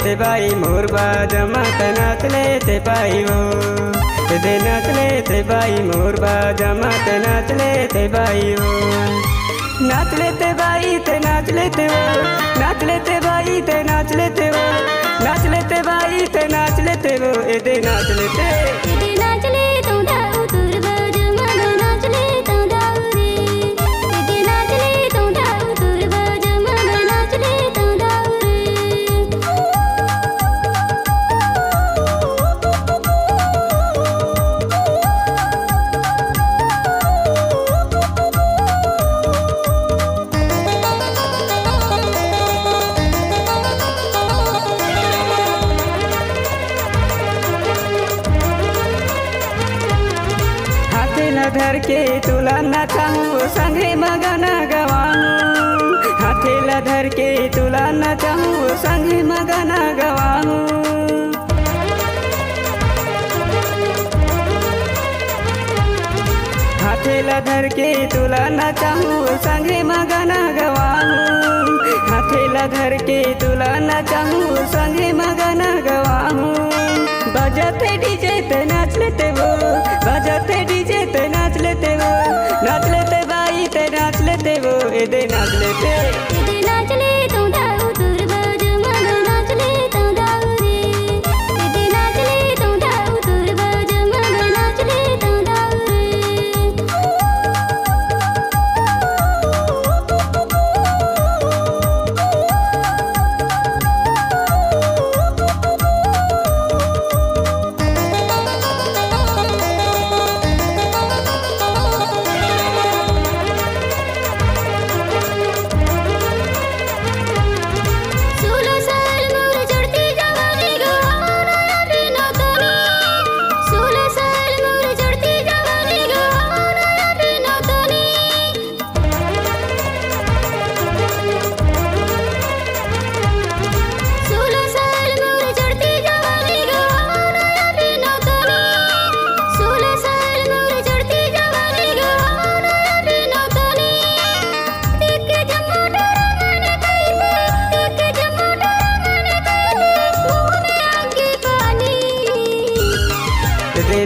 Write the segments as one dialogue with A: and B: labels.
A: ते बाई मोर बाजमा त नाच लेते बाई वो दे नाच लेते बाई मोर बाजमा त नाच लेते बाई वो नाच लेते बाई ते नाच लेते वो नाच लेते बाई ते नाच लेते वो नाच लेते बाई ते नाच लेते वो दे नाच लेते
B: नाच ले तो दाऊ तुर बाजमा नाच ले तो दाऊ रे नाच ले तो दाऊ तुर बाजमा नाच ले तो दाऊ
A: धर के तुला नचाऊं संगे मगना गवाऊं हाथेला धर के तुला नचाऊं संगे मगना गवाऊं हाथेला धर के तुला नचाऊं संगे मगना गवाऊं हाथेला धर के तुला नचाऊं संगे मगना गवाऊं बजाते डीजे ते नाच लेते वो बजाते डीजे ते नाच लेते वो नाच लेते बाई ते नाच लेते वो दे नाच लेते
B: नाच ले तो दाऊ तुर बाजमा नाच ले तो दाऊ रे नाच ले तो दाऊ तुर बाजमा नाच ले तो दाऊ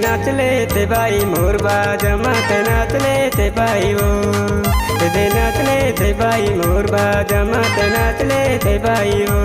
A: नाच लेते बाई मोर बाजमा त नाच लेते बाई वो दे नाच लेते बाई मोर बाजमा त नाच लेते बाई वो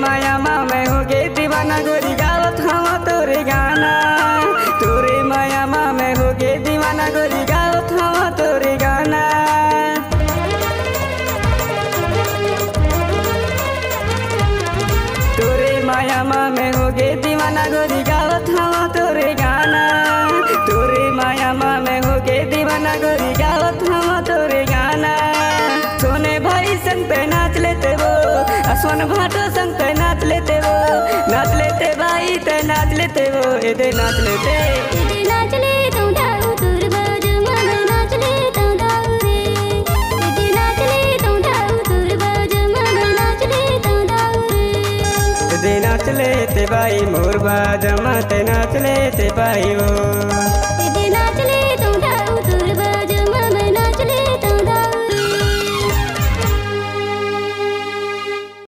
A: माया माँ मैं हो गे दीवाना गोरी गावत हवा तोरे गाना तोरे माया माँ मैं हो गे दीवाना गोरी गावत हवा तोरे गाना तोरे माया माँ मैं हो गे दीवाना गोरी गावत हवा तोरे गाना तोरे माया माँ मैं हो गे दीवाना गोरी गावत हवा तोरे गाना सोने भाई संग पे नाच लेते वो सोन भाटो संग पे नाच लेते वो नाच लेते बाई ते नाच लेते वो दे नाच लेते
B: नाच ले तो दाऊ तुर बाजमा नाच ले तो दाऊ रे नाच ले तो दाऊ तुर बाजमा नाच ले तो दाऊ
A: दे नाच लेते बाई मोर बाजमा ते नाच लेते बाई वो